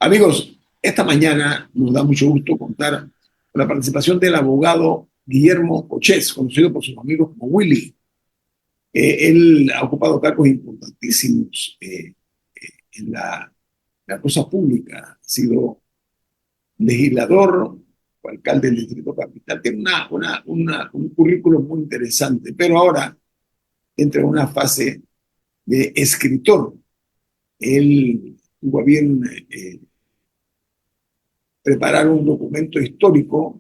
Amigos, esta mañana nos da mucho gusto contar con la participación del abogado Guillermo Cochés, conocido por sus amigos como Willy. Él ha ocupado cargos importantísimos en la cosa pública. Ha sido legislador o alcalde del Distrito Capital. Tiene un currículum muy interesante, pero ahora entra en una fase de escritor. Él tuvo a bien preparar un documento histórico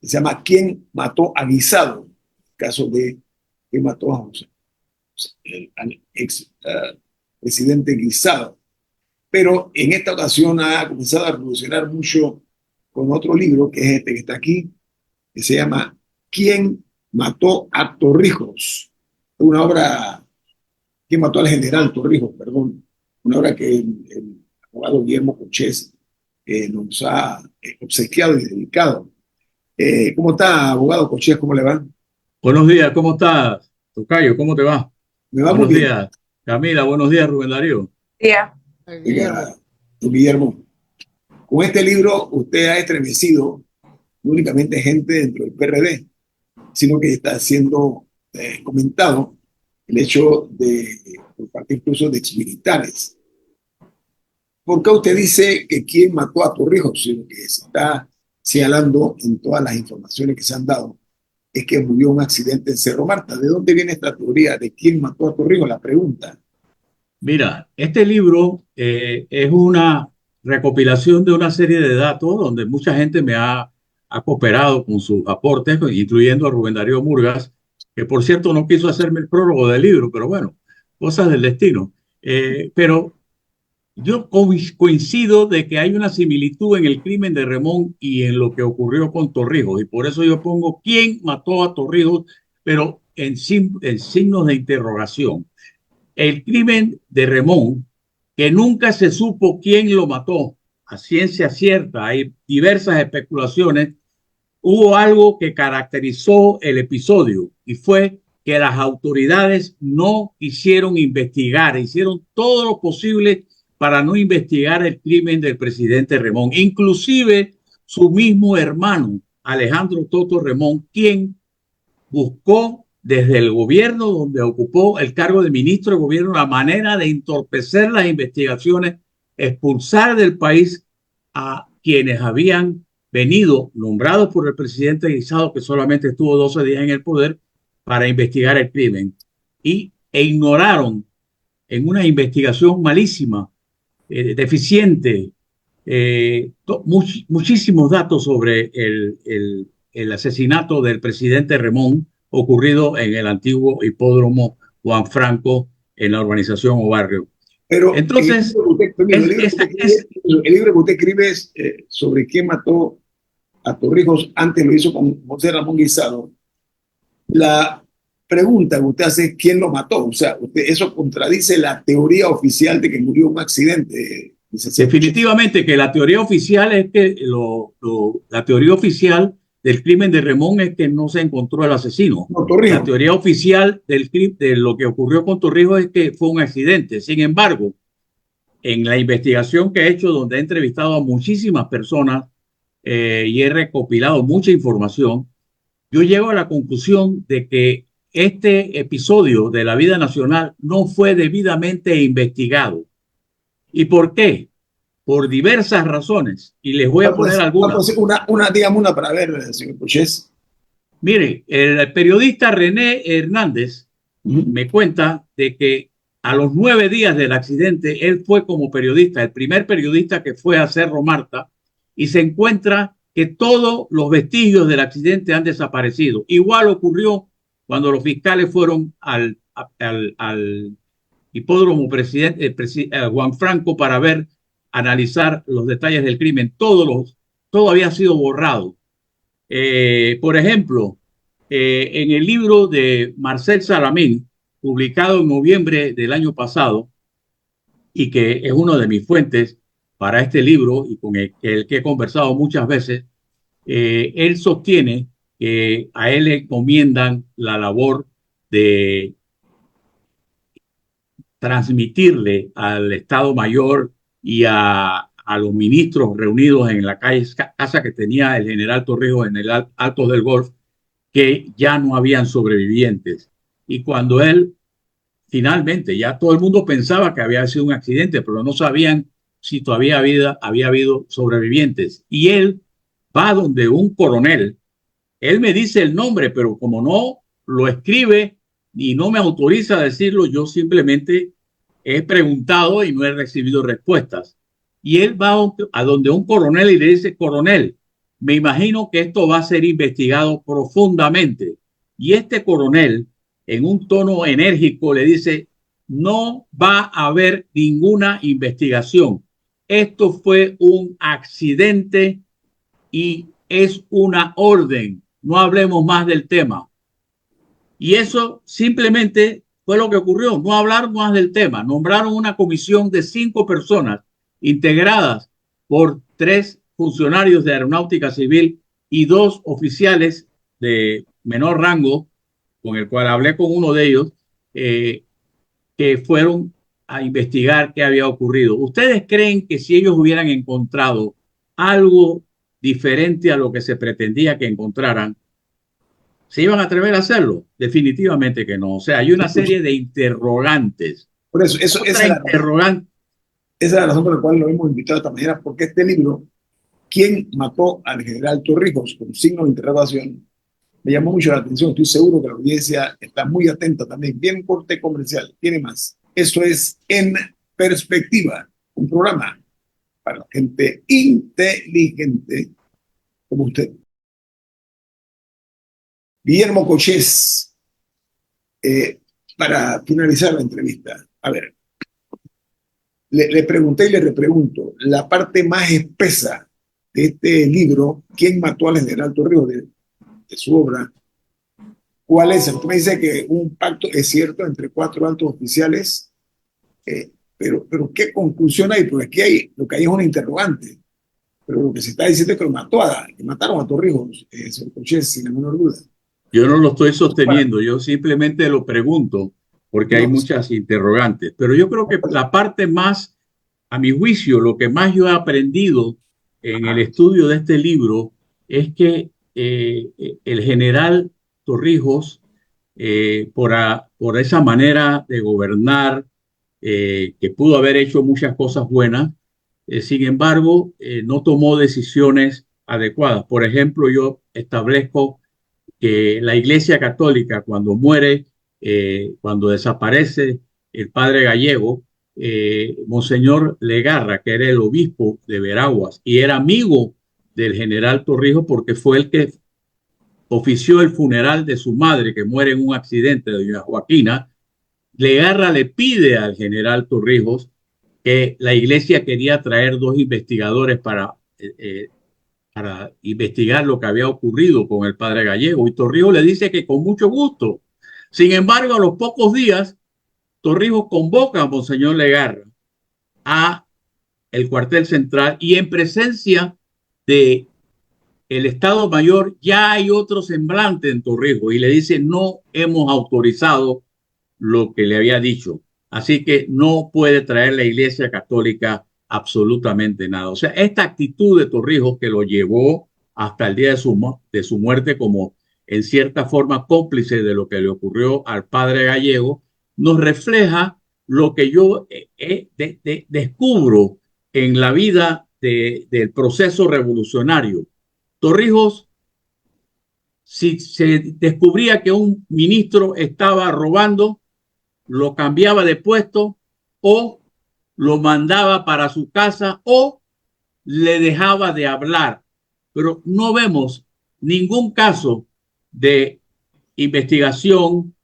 que se llama ¿Quién mató a Guisado? El caso de quién mató a José, al ex presidente Guisado. Pero en esta ocasión ha comenzado a revolucionar mucho con otro libro, que es este que está aquí, que se llama ¿Quién mató a Torrijos? Una obra, ¿Quién mató al general Torrijos? Perdón, una obra que el abogado Guillermo Cochés nos ha obsequiado y dedicado. ¿Cómo está, abogado Cochés? ¿Cómo le va? Buenos días, ¿cómo estás, Tocayo? ¿Cómo te va? Me va muy Buenos bien. días, Camila. Buenos días, Rubén Darío. Día. Oiga, don Guillermo, con este libro usted ha estremecido no únicamente gente dentro del PRD, sino que está siendo comentado el hecho de, por parte incluso de exmilitares. ¿Por qué usted dice que quién mató a Torrijos? Sino que se está señalando en todas las informaciones que se han dado es que murió en un accidente en Cerro Marta. ¿De dónde viene esta teoría de quién mató a Torrijos? La pregunta. Mira, este libro es una recopilación de una serie de datos donde mucha gente ha cooperado con sus aportes, incluyendo a Rubén Darío Murgas, que por cierto no quiso hacerme el prólogo del libro, pero bueno, cosas del destino. Pero yo coincido de que hay una similitud en el crimen de Remón y en lo que ocurrió con Torrijos, y por eso yo pongo quién mató a Torrijos, pero en signos de interrogación. El crimen de Remón, que nunca se supo quién lo mató, a ciencia cierta, hay diversas especulaciones, hubo algo que caracterizó el episodio y fue que las autoridades no quisieron investigar, hicieron todo lo posible para no investigar el crimen del presidente Remón, inclusive su mismo hermano, Alejandro Toto Remón, quien buscó desde el gobierno donde ocupó el cargo de ministro de gobierno la manera de entorpecer las investigaciones, expulsar del país a quienes habían venido nombrados por el presidente Guisado, que solamente estuvo 12 días en el poder, para investigar el crimen. E ignoraron en una investigación malísima, deficiente, muchísimos datos sobre el asesinato del presidente Remón ocurrido en el antiguo hipódromo Juan Franco en la urbanización o barrio. Pero Entonces, el libro que usted escribe es sobre quién mató a Torrijos. Antes lo hizo con José Ramón Guisado. La pregunta que usted hace es quién lo mató. O sea, eso contradice la teoría oficial de que murió en un accidente. definitivamente que la teoría oficial es que la teoría oficial del crimen de Remón es que no se encontró el asesino. No, La Torrijos. teoría oficial de lo que ocurrió con Torrijos es que fue un accidente. Sin embargo, en la investigación que he hecho, donde he entrevistado a muchísimas personas y he recopilado mucha información, yo llego a la conclusión de que este episodio de la vida nacional no fue debidamente investigado. ¿Y por qué? Por diversas razones. Y les voy a poner algunas. Dígame una para ver, señor Puches. Mire, el periodista René Hernández me cuenta de que a los 9 días del accidente, él fue como periodista, el primer periodista que fue a Cerro Marta, y se encuentra que todos los vestigios del accidente han desaparecido. Igual ocurrió cuando los fiscales fueron al hipódromo Juan Franco para analizar los detalles del crimen. Todo había sido borrado. Por ejemplo, en el libro de Marcel Salamín, publicado en noviembre del año pasado, y que es una de mis fuentes para este libro y con el que he conversado muchas veces, él sostiene que a él le encomiendan la labor de transmitirle al Estado Mayor y a a los ministros reunidos en la casa que tenía el general Torrijos en el Altos del Golf, que ya no habían sobrevivientes. Y cuando él finalmente, ya todo el mundo pensaba que había sido un accidente, pero no sabían si todavía había habido sobrevivientes. Y él va donde un coronel, él me dice el nombre, pero como no lo escribe y no me autoriza a decirlo, yo simplemente he preguntado y no he recibido respuestas. Y él va a donde un coronel y le dice, coronel, me imagino que esto va a ser investigado profundamente. Y este coronel, en un tono enérgico, le dice, no va a haber ninguna investigación. Esto fue un accidente y es una orden. No hablemos más del tema. Y eso simplemente fue lo que ocurrió. No hablaron más del tema. Nombraron una comisión de 5 personas integradas por 3 funcionarios de aeronáutica civil y 2 oficiales de menor rango, con el cual hablé con uno de ellos, que fueron a investigar qué había ocurrido. ¿Ustedes creen que si ellos hubieran encontrado algo diferente a lo que se pretendía que encontraran, se iban a atrever a hacerlo? Definitivamente que no. O sea, hay una serie de interrogantes. Por eso, Otra interrogante. Esa es la razón por la cual lo hemos invitado esta mañana, porque este libro, ¿Quién mató al general Torrijos? Con signo de interrogación, me llamó mucho la atención. Estoy seguro que la audiencia está muy atenta también. Bien, corte comercial. Tiene más. Esto es En Perspectiva, un programa para la gente inteligente como usted. Guillermo Cochés, para finalizar la entrevista, a ver, le pregunté y le repregunto, la parte más espesa de este libro, ¿Quién mató al general Torrijos? De su obra, ¿cuál es? Usted me dice que un pacto es cierto entre 4 altos oficiales, pero ¿qué conclusión hay? Porque aquí lo que hay es una interrogante, pero lo que se está diciendo es que que mataron a Torrijos, señor Cochés, sin la menor duda. Yo no lo estoy sosteniendo, yo simplemente lo pregunto porque hay muchas interrogantes, pero yo creo que la parte más, a mi juicio, lo que más yo he aprendido en el estudio de este libro es que el general Torrijos, por esa manera de gobernar, que pudo haber hecho muchas cosas buenas, sin embargo, no tomó decisiones adecuadas. Por ejemplo, yo establezco que la Iglesia Católica, cuando muere, cuando desaparece el padre Gallego, Monseñor Legarra, que era el obispo de Veraguas y era amigo del general Torrijos porque fue el que ofició el funeral de su madre, que muere en un accidente, de doña Joaquina. Legarra le pide al general Torrijos que la iglesia quería traer 2 investigadores para investigar lo que había ocurrido con el padre Gallego. Y Torrijos le dice que con mucho gusto. Sin embargo, a los pocos días, Torrijos convoca a Monseñor Legarra a el cuartel central y en presencia de el Estado Mayor ya hay otro semblante en Torrijos y le dice no hemos autorizado lo que le había dicho. Así que no puede traer la Iglesia Católica absolutamente nada. O sea, esta actitud de Torrijos que lo llevó hasta el día de su muerte como en cierta forma cómplice de lo que le ocurrió al padre Gallego, nos refleja lo que yo descubro en la vida del proceso revolucionario. Torrijos, si se descubría que un ministro estaba robando, lo cambiaba de puesto o lo mandaba para su casa o le dejaba de hablar. Pero no vemos ningún caso de investigación,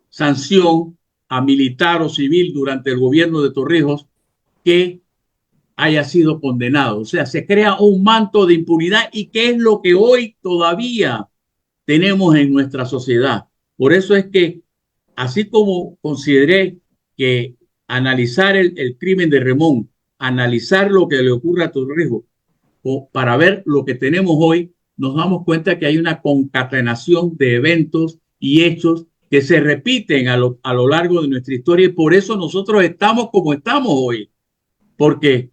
sanción a militar o civil durante el gobierno de Torrijos que haya sido condenado. O sea, se crea un manto de impunidad y que es lo que hoy todavía tenemos en nuestra sociedad. Por eso es que, así como consideré que analizar el crimen de Remón, analizar lo que le ocurre a Torrijos, para ver lo que tenemos hoy, nos damos cuenta que hay una concatenación de eventos y hechos que se repiten a lo largo de nuestra historia y por eso nosotros estamos como estamos hoy, porque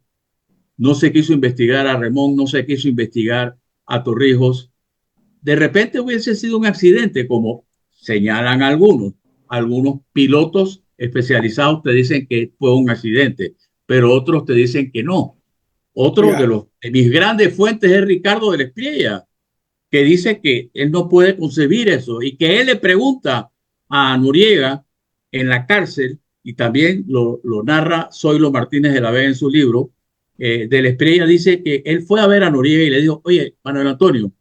no se quiso investigar a Remón, no se quiso investigar a Torrijos. De repente hubiese sido un accidente, como señalan algunos. Algunos pilotos especializados te dicen que fue un accidente, pero otros te dicen que no. Otro Oiga, de mis grandes fuentes es Ricardo de la Espriella, que dice que él no puede concebir eso y que él le pregunta a Noriega en la cárcel, y también lo narra Zoilo Martínez de la Vega en su libro. De la Espriella dice que él fue a ver a Noriega y le dijo: oye, Manuel Antonio,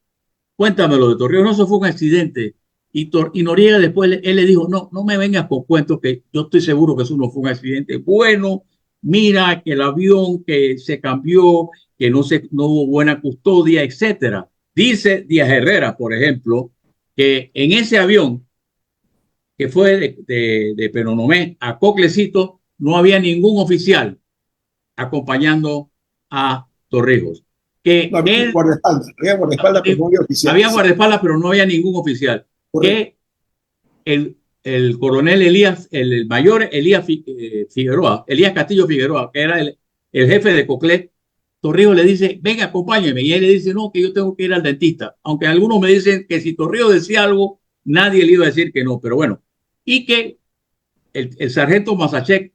cuéntamelo de Torrijos, no, eso fue un accidente. Y Noriega después él le dijo: no, no me vengas con cuentos, que yo estoy seguro que eso no fue un accidente. Bueno, mira que el avión que se cambió, que no hubo buena custodia, etcétera. Dice Díaz Herrera, por ejemplo, que en ese avión que fue de Penonomé a Coclecito no había ningún oficial acompañando a Torrijos. no Que él había guardaespaldas, pero no había había oficiales. guardaespaldas, pero no había ningún oficial. Correcto. Que el coronel Elías, el mayor Elías Figueroa, Elías Castillo Figueroa, que era el jefe de Coclé, Torrijos le dice: venga, acompáñeme. Y él le dice: no, que yo tengo que ir al dentista. Aunque algunos me dicen que si Torrijos decía algo, nadie le iba a decir que no, pero bueno. Y que el sargento Masachek,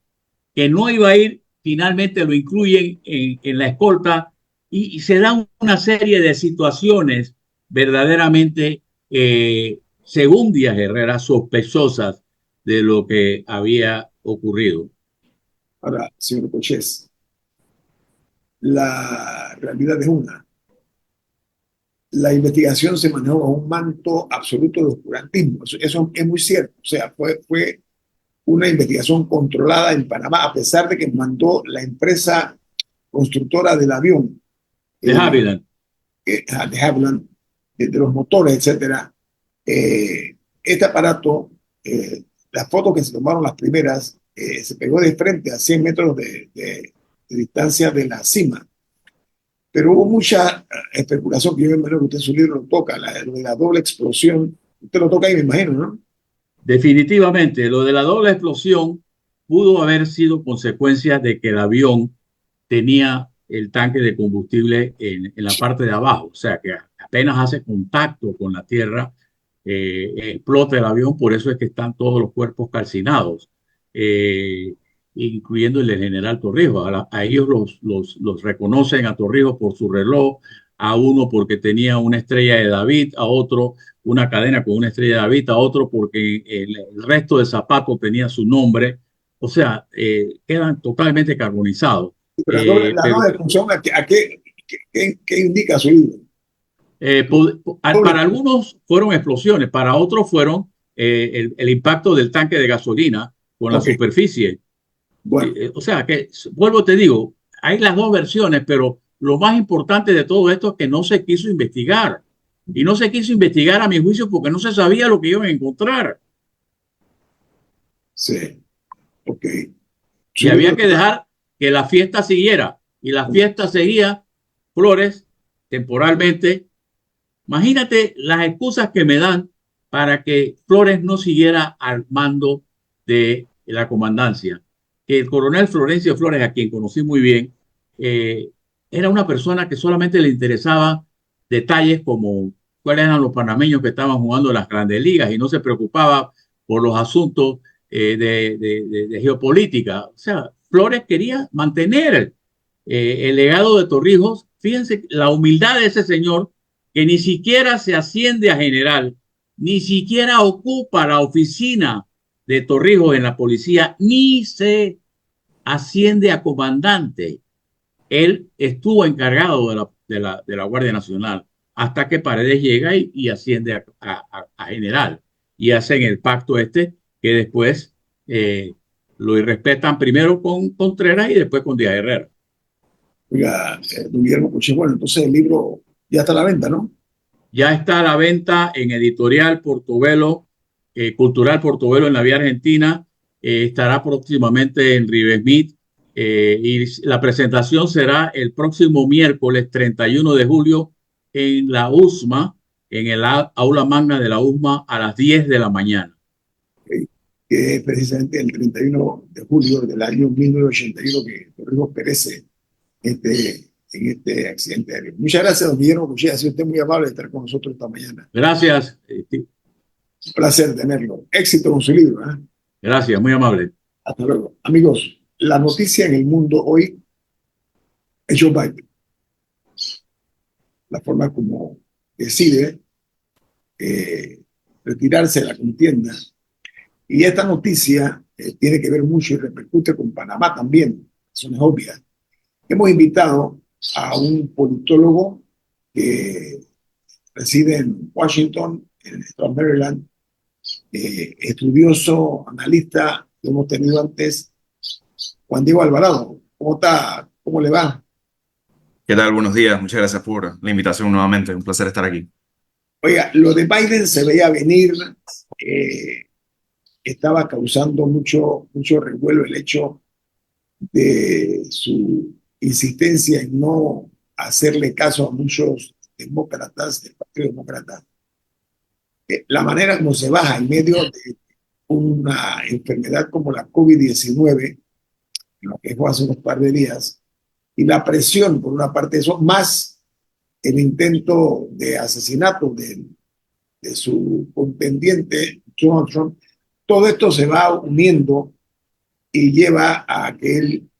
que no iba a ir, finalmente lo incluyen en la escolta, y se dan una serie de situaciones verdaderamente, según Díaz Herrera, sospechosas de lo que había ocurrido. Ahora, señor Cochés, la realidad es una. La investigación se manejó bajo un manto absoluto de oscurantismo. Eso es muy cierto. O sea, fue una investigación controlada en Panamá, a pesar de que mandó la empresa constructora del avión, De eh, Havilland. de Havilland, de los motores, etcétera. Este aparato, las fotos que se tomaron las primeras, se pegó de frente a 100 metros de distancia de la cima. Pero hubo mucha especulación, que yo me imagino que usted en su libro lo toca, lo de la doble explosión. Usted lo toca ahí, me imagino, ¿no? Definitivamente, lo de la doble explosión pudo haber sido consecuencia de que el avión tenía el tanque de combustible en la parte de abajo, o sea que apenas hace contacto con la tierra, explota el avión. Por eso es que están todos los cuerpos calcinados, eh, incluyendo el del general Torrijos. A ellos los reconocen a Torrijos por su reloj, a uno porque tenía una estrella de David, a otro una cadena con una estrella de David, a otro porque el resto de zapatos tenía su nombre. O sea, quedan totalmente carbonizados. Pero la Pero doble explosión, ¿qué indica su libro? para Doble, algunos fueron explosiones, para otros fueron el impacto del tanque de gasolina con la ok, superficie. bueno, O sea, que vuelvo, te digo, hay las dos versiones, pero lo más importante de todo esto es que no se quiso investigar. Y no se quiso investigar, a mi juicio, porque no se sabía lo que iban a encontrar. sí, ok. Y Su había libro que dejar que la fiesta siguiera. Y la fiesta seguía. Flores, temporalmente. Imagínate las excusas que me dan para que Flores no siguiera al mando de la comandancia. Que el coronel Florencio Flores, a quien conocí muy bien, eh, era una persona que solamente le interesaba detalles como cuáles eran los panameños que estaban jugando en las grandes ligas, y no se preocupaba por los asuntos de geopolítica. O sea, Flores quería mantener el legado de Torrijos. Fíjense la humildad de ese señor, que ni siquiera se asciende a general, ni siquiera ocupa la oficina de Torrijos en la policía, ni se asciende a comandante. Él estuvo encargado de la Guardia Nacional hasta que Paredes llega y asciende a general. Y hacen el pacto este, que después lo irrespetan primero con Contreras y después con Díaz Herrera. oiga, don Guillermo Cochés, bueno, entonces el libro ya está a la venta, ¿no? Ya está a la venta en Editorial Portobelo, Cultural Portobelo en la Vía Argentina. Estará próximamente en Rivesmith, y la presentación será el próximo miércoles 31 de julio en la USMA, en el aula magna de la USMA, a las 10 de la mañana. Que es precisamente el 31 de julio del año 1981 que Torrijos perece, este, en este accidente aéreo. Muchas gracias, don Guillermo Cuchilla. Ha sido usted muy amable de estar con nosotros esta mañana. Gracias, Un placer tenerlo. Éxito con su libro, ¿eh? gracias, muy amable. Hasta luego. Amigos, la noticia en el mundo hoy es Joe Biden. La forma como decide retirarse de la contienda. Y esta noticia tiene que ver mucho y repercute con Panamá también. Eso no es obvia. Hemos invitado a un politólogo que reside en Washington, en el estado de Maryland, estudioso, analista que hemos tenido antes, Juan Diego Alvarado. ¿Cómo está? ¿Cómo le va? ¿Qué tal? Buenos días. Muchas gracias por la invitación nuevamente. Un placer estar aquí. Oiga, lo de Biden se veía venir, eh, estaba causando mucho revuelo el hecho de su insistencia en no hacerle caso a muchos demócratas del Partido Demócrata. La manera como se baja en medio de una enfermedad como la COVID-19, lo que fue hace unos par de días, y la presión por una parte de eso, más el intento de asesinato de su contendiente Donald Trump, todo esto se va uniendo y lleva a que él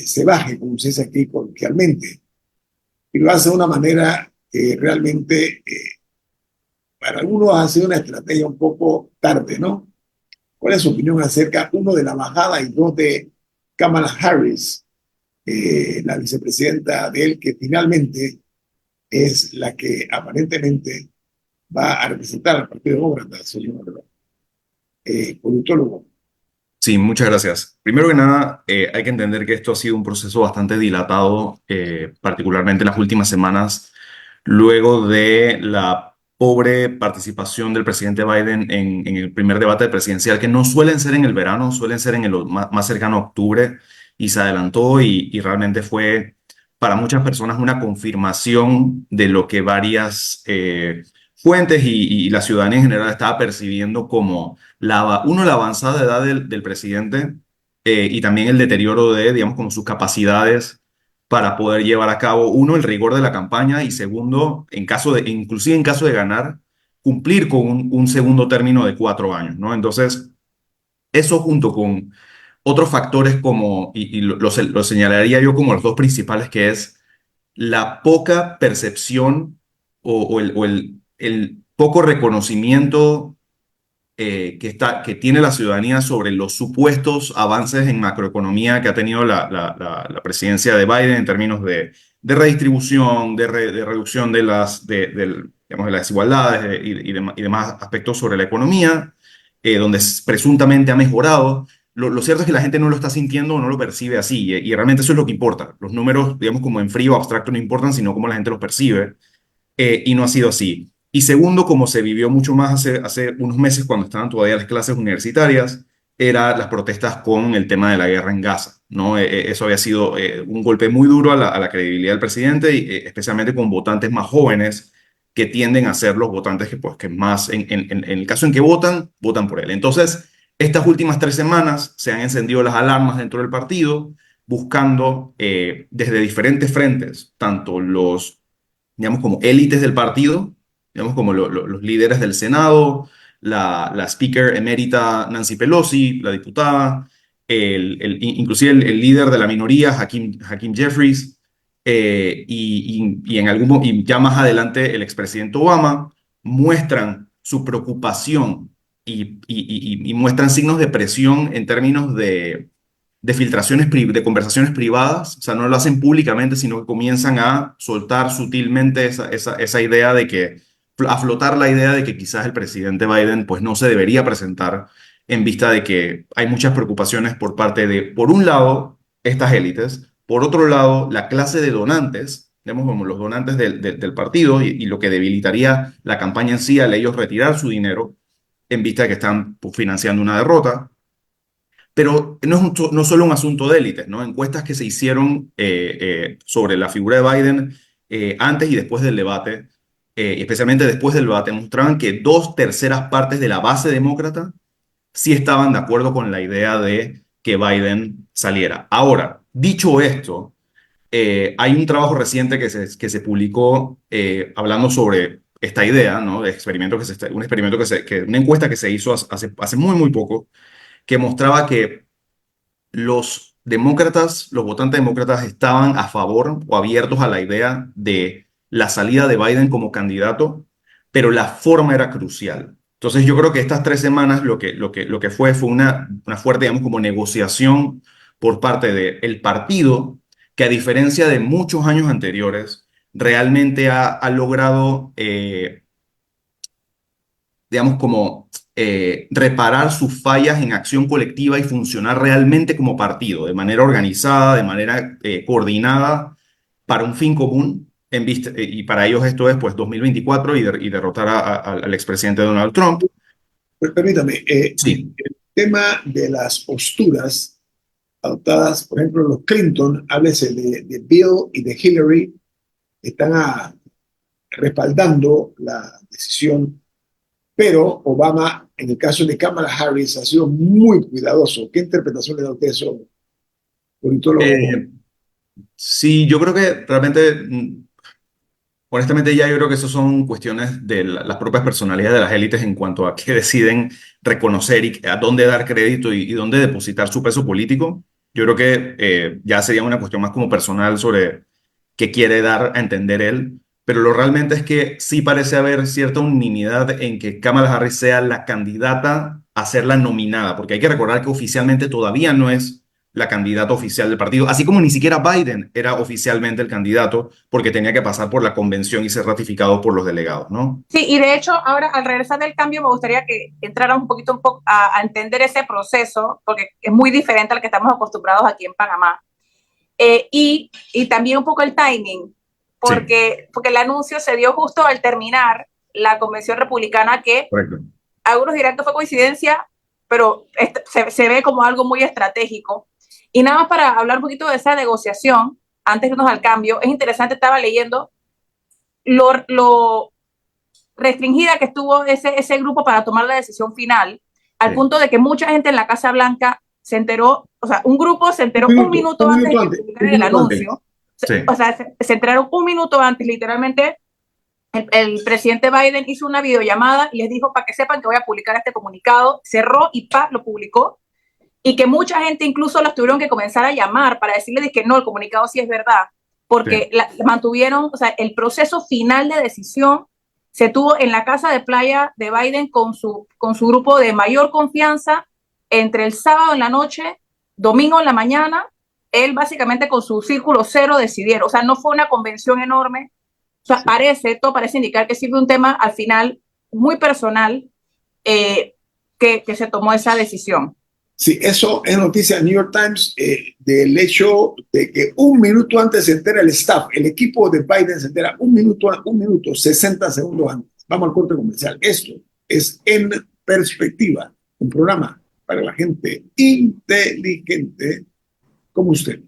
se baje, como se dice aquí coloquialmente, y lo hace de una manera que realmente para algunos ha sido una estrategia un poco tarde, ¿no? ¿Cuál es su opinión acerca, uno, de la bajada y dos, de Kamala Harris, la vicepresidenta de él, que finalmente es la que aparentemente va a representar al Partido Demócrata, señor politólogo? Sí, muchas gracias. Primero que nada, hay que entender que esto ha sido un proceso bastante dilatado, particularmente en las últimas semanas, luego de la pobre participación del presidente Biden en el primer debate presidencial, que no suelen ser en el verano, suelen ser en el más cercano a octubre, y se adelantó y realmente fue para muchas personas una confirmación de lo que varias fuentes y la ciudadanía en general estaba percibiendo como la avanzada edad del presidente, y también el deterioro de, digamos, como sus capacidades para poder llevar a cabo, uno, el rigor de la campaña, y segundo, inclusive en caso de ganar, cumplir con un segundo término de 4 años, ¿no? Entonces, eso junto con otros factores como, y lo señalaría yo como los dos principales, que es la poca percepción o el poco reconocimiento que tiene la ciudadanía sobre los supuestos avances en macroeconomía que ha tenido la presidencia de Biden en términos de redistribución, de reducción digamos, de las desigualdades, y demás aspectos sobre la economía, donde presuntamente ha mejorado. Lo cierto es que la gente no lo está sintiendo o no lo percibe así, y realmente eso es lo que importa. Los números, digamos, como en frío, abstracto, no importan, sino cómo la gente los percibe, y no ha sido así. Y segundo, como se vivió mucho más hace unos meses cuando estaban todavía las clases universitarias, eran las protestas con el tema de la guerra en Gaza, ¿no? Eso había sido un golpe muy duro a la credibilidad del presidente, y especialmente con votantes más jóvenes, que tienden a ser los votantes que más, en el caso en que votan, votan por él. Entonces, estas últimas 3 semanas se han encendido las alarmas dentro del partido, buscando desde diferentes frentes, tanto los, digamos, como élites del partido, digamos, como los líderes del Senado, la speaker emérita Nancy Pelosi, la diputada, inclusive el líder de la minoría, Hakeem Jeffries, y ya más adelante el expresidente Obama, muestran su preocupación y muestran signos de presión en términos de filtraciones, de conversaciones privadas. O sea, no lo hacen públicamente, sino que comienzan a soltar sutilmente esa idea de que, a flotar la idea de que quizás el presidente Biden pues no se debería presentar, en vista de que hay muchas preocupaciones por parte de, por un lado, estas élites, por otro lado, la clase de donantes, digamos, como los donantes del partido, y lo que debilitaría la campaña en sí al ellos retirar su dinero, en vista de que están pues, financiando una derrota. Pero no solo un asunto de élites, ¿no? Encuestas que se hicieron sobre la figura de Biden antes y después del debate, especialmente después del debate, mostraban que 2/3 partes de la base demócrata sí estaban de acuerdo con la idea de que Biden saliera. Ahora, dicho esto, hay un trabajo reciente que se publicó hablando sobre esta idea, ¿no? De experimento un experimento una encuesta que se hizo hace muy, muy poco, que mostraba que los votantes demócratas estaban a favor o abiertos a la idea de la salida de Biden como candidato, pero la forma era crucial. Entonces yo creo que estas 3 semanas lo que fue una fuerte, digamos, como negociación por parte del partido, que a diferencia de muchos años anteriores, realmente ha logrado digamos, como reparar sus fallas en acción colectiva y funcionar realmente como partido, de manera organizada, de manera coordinada, para un fin común, y para ellos esto es pues 2024 y derrotar al expresidente Donald Trump. Permítame, Sí, el tema de las posturas adoptadas, por ejemplo, los Clinton, háblese de Bill y de Hillary, están respaldando la decisión, pero Obama, en el caso de Kamala Harris, ha sido muy cuidadoso. ¿Qué interpretación le da usted a eso, politólogo? eh, sí, yo creo que realmente, honestamente ya yo creo que eso son cuestiones de las propias personalidades de las élites en cuanto a qué deciden reconocer y a dónde dar crédito y dónde depositar su peso político. Yo creo que ya sería una cuestión más como personal sobre qué quiere dar a entender él, pero lo realmente es que sí parece haber cierta unanimidad en que Kamala Harris sea la candidata a ser la nominada, porque hay que recordar que oficialmente todavía no es la candidata oficial del partido, así como ni siquiera Biden era oficialmente el candidato porque tenía que pasar por la convención y ser ratificado por los delegados, ¿no? Sí, y de hecho, ahora al regresar del cambio, me gustaría que entráramos un poco a entender ese proceso, porque es muy diferente al que estamos acostumbrados aquí en Panamá. Y también un poco el timing, Sí, porque el anuncio se dio justo al terminar la convención republicana, que correcto. algunos dirán que fue coincidencia, pero se ve como algo muy estratégico. Y nada más para hablar un poquito de esa negociación, antes de irnos al cambio, es interesante, estaba leyendo lo restringida que estuvo ese grupo para tomar la decisión final, al Sí. punto de que mucha gente en la Casa Blanca se enteró, o sea, un grupo se enteró un minuto Un antes minuto de que antes, un publicaran el minuto antes. anuncio, Sí, o sea, se enteraron un minuto antes, literalmente. El presidente Biden hizo una videollamada y les dijo, para que sepan que voy a publicar este comunicado, cerró y lo publicó, y que mucha gente incluso los tuvieron que comenzar a llamar para decirles que no, el comunicado sí es verdad, porque sí, mantuvieron, o sea, el proceso final de decisión se tuvo en la casa de playa de Biden con su grupo de mayor confianza entre el sábado en la noche, domingo en la mañana, él básicamente con su círculo cero decidieron, o sea, no fue una convención enorme, o sea, todo parece indicar que sí fue un tema al final muy personal, que se tomó esa decisión. Sí, eso es noticia del New York Times, del hecho de que un minuto antes se entera el staff, el equipo de Biden se entera un minuto, 60 segundos antes. Vamos al corte comercial. Esto es En Perspectiva, un programa para la gente inteligente como usted.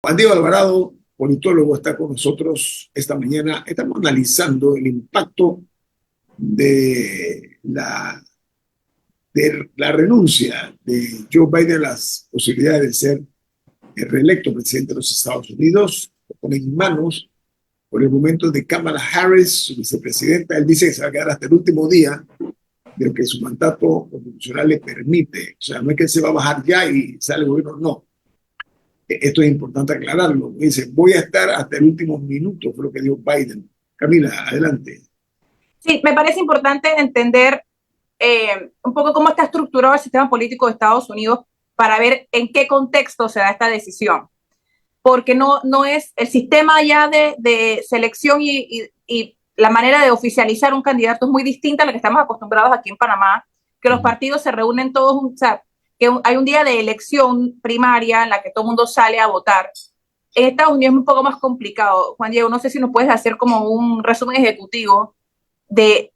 Juan Diego Alvarado, politólogo, está con nosotros esta mañana. Estamos analizando el impacto de la renuncia de Joe Biden a las posibilidades de ser reelecto presidente de los Estados Unidos. Lo pone en manos por el momento de Kamala Harris, su vicepresidenta. Él dice que se va a quedar hasta el último día de lo que su mandato constitucional le permite. O sea, no es que él se va a bajar ya y sale el gobierno, no. Esto es importante aclararlo. Dice, voy a estar hasta el último minuto, fue lo que dijo Biden. Camila, adelante. Sí, me parece importante entender un poco cómo está estructurado el sistema político de Estados Unidos para ver en qué contexto se da esta decisión. Porque no es el sistema ya de selección y la manera de oficializar un candidato es muy distinta a la que estamos acostumbrados aquí en Panamá, que los partidos se reúnen todos, o sea, que hay un día de elección primaria en la que todo el mundo sale a votar. En Estados Unidos es un poco más complicado. Juan Diego, no sé si nos puedes hacer como un resumen ejecutivo de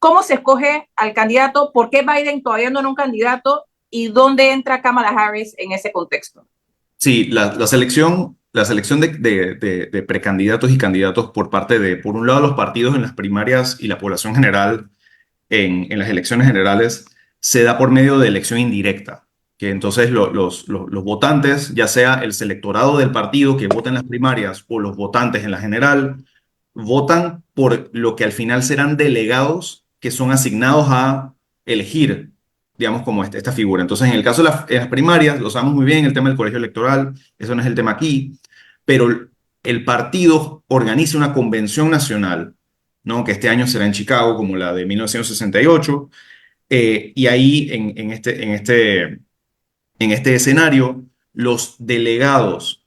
cómo se escoge al candidato, por qué Biden todavía no era un candidato y dónde entra Kamala Harris en ese contexto. sí, la selección de precandidatos y candidatos por parte por un lado, los partidos en las primarias y la población general en las elecciones generales, se da por medio de elección indirecta. que entonces los votantes, ya sea el selectorado del partido que vota en las primarias o los votantes en la general, votan por lo que al final serán delegados que son asignados a elegir, digamos, como esta figura. Entonces, en el caso de las primarias, lo sabemos muy bien, el tema del colegio electoral, eso no es el tema aquí, pero el partido organiza una convención nacional, ¿no? Que este año será en Chicago, como la de 1968, y ahí en este escenario, los delegados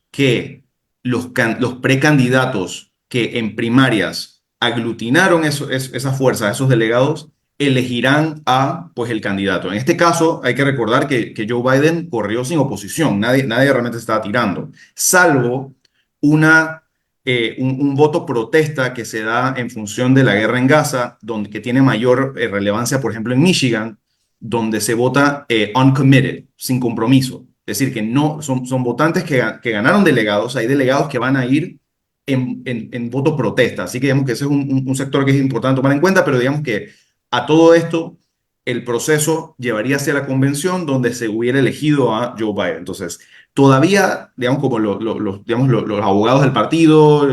los precandidatos que en primarias aglutinaron esa fuerza, esos delegados, elegirán a, pues, el candidato. En este caso, hay que recordar que Joe Biden corrió sin oposición, nadie realmente estaba tirando, salvo un voto protesta que se da en función de la guerra en Gaza, que tiene mayor relevancia, por ejemplo, en Michigan, donde se vota uncommitted, sin compromiso. Es decir, que no son votantes que ganaron delegados, hay delegados que van a ir en voto protesta. Así que digamos que ese es un sector que es importante tomar en cuenta, pero digamos que a todo esto el proceso llevaría hacia la convención donde se hubiera elegido a Joe Biden. Entonces, todavía, digamos, como los abogados del partido,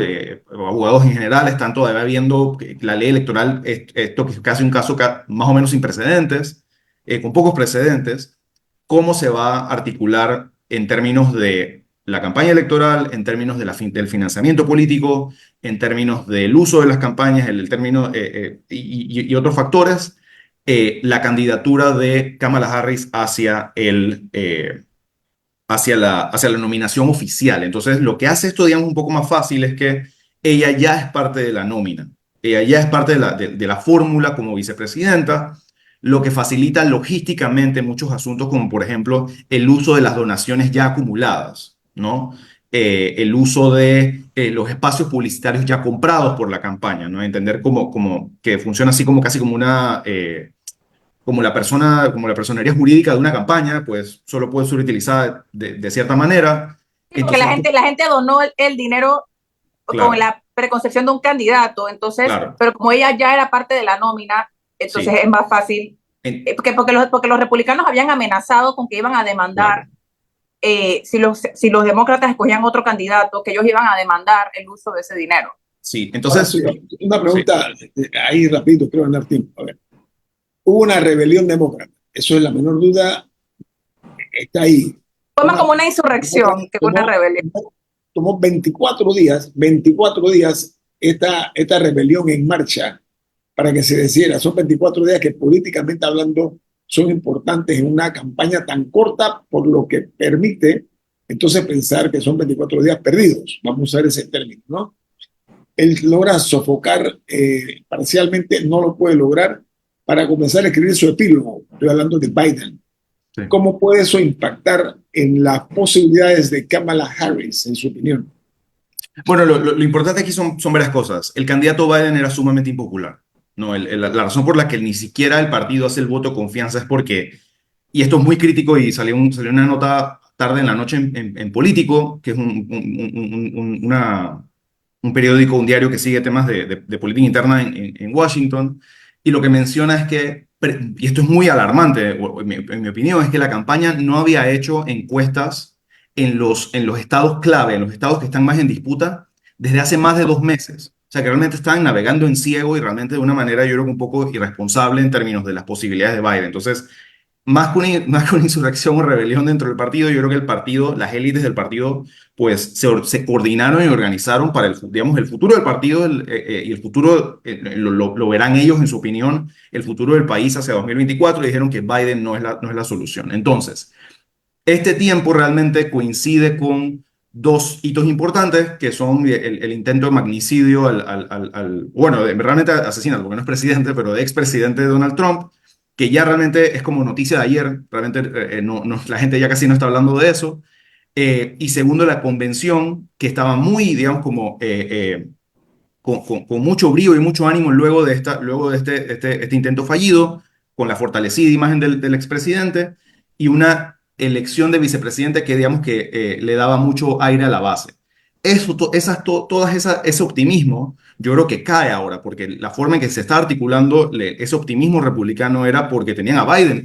abogados en general, están todavía viendo que la ley electoral, esto que es casi un caso más o menos sin precedentes, con pocos precedentes, cómo se va a articular en términos de la campaña electoral, en términos del financiamiento político, en términos del uso de las campañas, y otros factores, la candidatura de Kamala Harris hacia la nominación oficial. Entonces, lo que hace esto, digamos, un poco más fácil es que ella ya es parte de la nómina, ella ya es parte de la fórmula como vicepresidenta, lo que facilita logísticamente muchos asuntos, como por ejemplo el uso de las donaciones ya acumuladas, ¿no? El uso de los espacios publicitarios ya comprados por la campaña, ¿no? Entender como que funciona así como casi como la personería jurídica de una campaña, pues solo puede ser utilizada de cierta manera. Sí, porque Entonces, la gente donó el dinero con claro, la preconcepción de un candidato, entonces, claro, pero como ella ya era parte de la nómina, entonces sí, es más fácil, en- porque los republicanos habían amenazado con que iban a demandar, claro, si los demócratas escogían otro candidato, que ellos iban a demandar el uso de ese dinero. sí. Ahora Entonces, sí, una sí, pregunta ahí rapidito, creo ganar tiempo. A ver, hubo una rebelión demócrata, eso es la menor duda, está ahí. Fue más Una como una insurrección que una rebelión. tomó 24 días esta rebelión en marcha para que se decidiera. Son 24 días que políticamente hablando son importantes en una campaña tan corta, por lo que permite entonces pensar que son 24 días perdidos. Vamos a usar ese término, ¿no? Él logra sofocar parcialmente, no lo puede lograr para comenzar a escribir su epílogo. Estoy hablando de Biden. sí. ¿Cómo puede eso impactar en las posibilidades de Kamala Harris, en su opinión? Bueno, lo importante aquí son varias cosas. El candidato Biden era sumamente impopular. No, la razón por la que ni siquiera el partido hace el voto de confianza es porque, y esto es muy crítico y salió una nota tarde en la noche en Político, que es un periódico, un diario que sigue temas de política interna en Washington, y lo que menciona es que, y esto es muy alarmante, en mi opinión, es que la campaña no había hecho encuestas en los estados clave, en los estados que están más en disputa, desde hace más de 2 meses. O sea, que realmente están navegando en ciego y realmente de una manera, yo creo que un poco irresponsable en términos de las posibilidades de Biden. Entonces, más que una insurrección o rebelión dentro del partido, yo creo que el partido, las élites del partido, pues se coordinaron y organizaron para digamos, el futuro del partido y el futuro, lo verán ellos en su opinión, el futuro del país hacia 2024, y dijeron que Biden no es la solución. Entonces, este tiempo realmente coincide con dos hitos importantes, que son el intento de magnicidio bueno, realmente asesinato, porque no es presidente, pero de expresidente Donald Trump, que ya realmente es como noticia de ayer, realmente la gente ya casi no está hablando de eso. Y segundo, la convención, que estaba muy, digamos, como con mucho brío y mucho ánimo luego de este intento fallido, con la fortalecida imagen del expresidente y una elección de vicepresidente que, digamos, que le daba mucho aire a la base. Ese optimismo, yo creo que cae ahora, porque la forma en que se está articulando ese optimismo republicano era porque tenían a Biden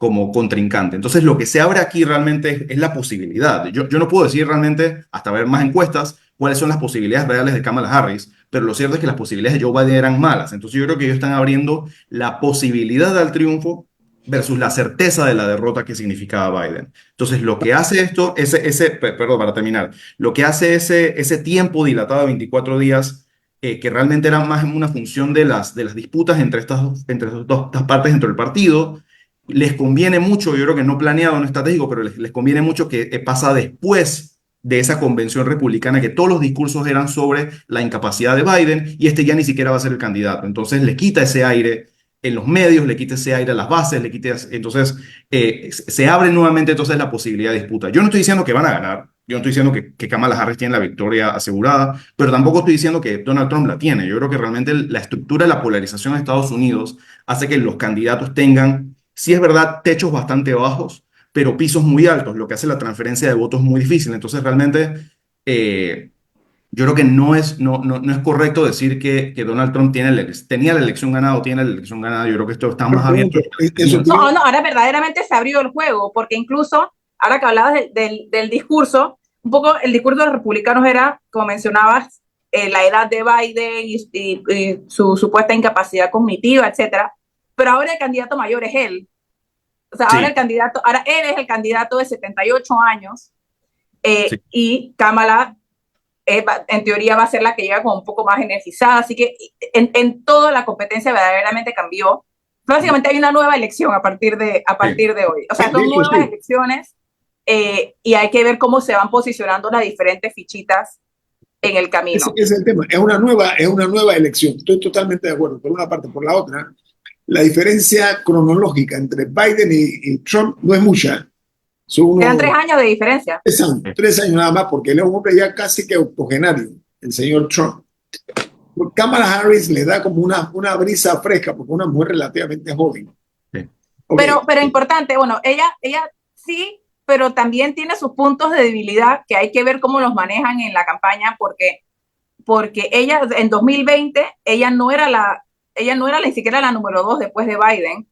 como contrincante. Entonces, lo que se abre aquí realmente es la posibilidad. Yo no puedo decir realmente, hasta ver más encuestas, cuáles son las posibilidades reales de Kamala Harris, pero lo cierto es que las posibilidades de Joe Biden eran malas. Entonces, yo creo que ellos están abriendo la posibilidad al triunfo versus la certeza de la derrota que significaba Biden. Entonces, lo que hace esto, perdón, para terminar, lo que hace ese tiempo dilatado de 24 días, que realmente era más una función de las disputas entre estas dos partes dentro del partido, les conviene mucho, yo creo que no planeado, no estratégico, pero les conviene mucho que pasa después de esa convención republicana, que todos los discursos eran sobre la incapacidad de Biden y este ya ni siquiera va a ser el candidato. Entonces le quita ese aire en los medios, le quita ese aire a las bases, entonces se abre nuevamente entonces la posibilidad de disputa. Yo no estoy diciendo que van a ganar, yo no estoy diciendo que Kamala Harris tiene la victoria asegurada, pero tampoco estoy diciendo que Donald Trump la tiene. Yo creo que realmente la estructura de la polarización de Estados Unidos hace que los candidatos tengan, sí es verdad, techos bastante bajos, pero pisos muy altos, lo que hace la transferencia de votos muy difícil. Entonces realmente yo creo que no es correcto decir que Donald Trump tenía la elección ganada o tiene la elección ganada. Yo creo que esto está más abierto. No, ahora verdaderamente se abrió el juego, porque incluso, ahora que hablabas del discurso, un poco el discurso de los republicanos era, como mencionabas, la edad de Biden y su supuesta incapacidad cognitiva, etcétera. Pero ahora el candidato mayor es él. O sea, Sí. ahora él es el candidato de 78 años Sí. y Kamala en teoría va a ser la que llega como un poco más energizada, así que en toda la competencia verdaderamente cambió. Básicamente hay una nueva elección a partir de hoy, o sea, son nuevas elecciones y hay que ver cómo se van posicionando las diferentes fichitas en el camino. Ese es el tema, es una nueva elección, estoy totalmente de acuerdo, por una parte. Por la otra, la diferencia cronológica entre Biden y Trump no es mucha. Quedan 3 años de diferencia. 3 años nada más, porque él es un hombre ya casi que octogenario, el señor Trump. Kamala Harris le da como una brisa fresca, porque es una mujer relativamente joven. Sí. Okay. Pero importante, bueno, ella sí, pero también tiene sus puntos de debilidad que hay que ver cómo los manejan en la campaña, porque ella en 2020, ella no era ni siquiera la número 2 después de Biden,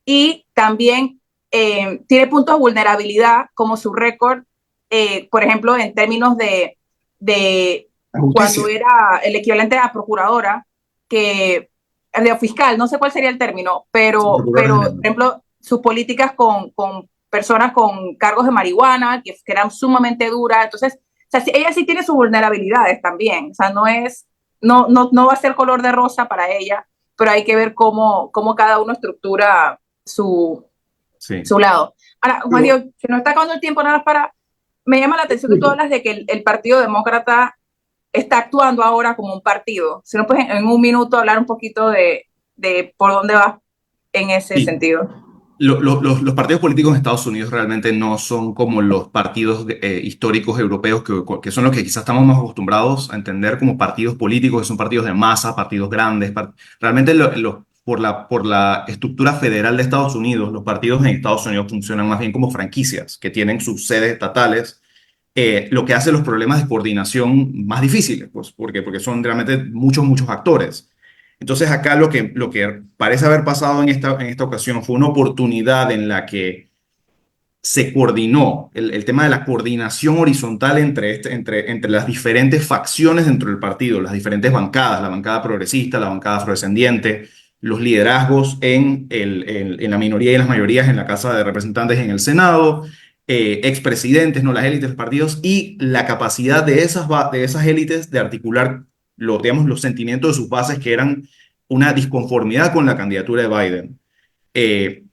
y también tiene puntos de vulnerabilidad como su récord, por ejemplo, en términos de cuando era el equivalente a procuradora, que de fiscal, no sé cuál sería el término, pero por ejemplo, sus políticas con personas con cargos de marihuana, que eran sumamente duras. Entonces, o sea, ella sí tiene sus vulnerabilidades también, o sea, no va a ser color de rosa para ella, pero hay que ver cómo cada uno estructura su lado. Ahora, Juan Diego, se nos está acabando el tiempo, nada más me llama la atención que tú hablas de que el Partido Demócrata está actuando ahora como un partido. Si no puedes en un minuto hablar un poquito de por dónde va en ese sentido. Los partidos políticos en Estados Unidos realmente no son como los partidos históricos europeos que son los que quizás estamos más acostumbrados a entender como partidos políticos, que son partidos de masa, partidos grandes. Realmente por la estructura federal de Estados Unidos, los partidos en Estados Unidos funcionan más bien como franquicias que tienen sus sedes estatales, lo que hace los problemas de coordinación más difíciles, pues, porque son realmente muchos actores. Entonces acá lo que parece haber pasado en esta ocasión fue una oportunidad en la que se coordinó el tema de la coordinación horizontal entre las diferentes facciones dentro del partido, las diferentes bancadas, la bancada progresista, la bancada afrodescendiente, los liderazgos en la minoría y las mayorías en la Casa de Representantes y en el Senado, expresidentes, ¿no? Las élites de los partidos, y la capacidad de esas élites de articular los sentimientos de sus bases, que eran una disconformidad con la candidatura de Biden,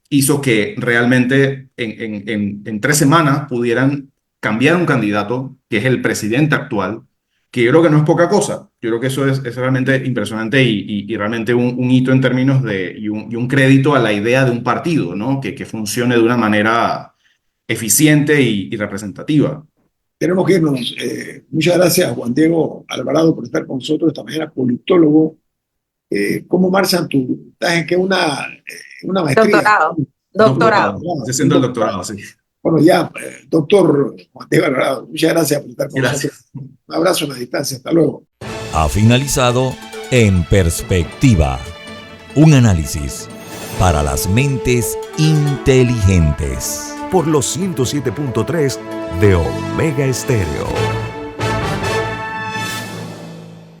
hizo que realmente en 3 semanas pudieran cambiar un candidato, que es el presidente actual, que yo creo que no es poca cosa. Yo creo que eso es realmente impresionante y realmente un hito en términos y un crédito a la idea de un partido, ¿no? Que funcione de una manera eficiente y representativa. Tenemos que irnos. Muchas gracias, Juan Diego Alvarado, por estar con nosotros esta mañana, politólogo. ¿Cómo marchan tú? ¿Estás en qué? Una maestría? Doctorado. Estoy haciendo el doctorado, sí. Bueno, ya, doctor Juan Diego Alvarado, muchas gracias por estar con nosotros. Un abrazo a la distancia. Hasta luego. Ha finalizado En Perspectiva, un análisis para las mentes inteligentes. Por los 107.3 de Omega Estéreo.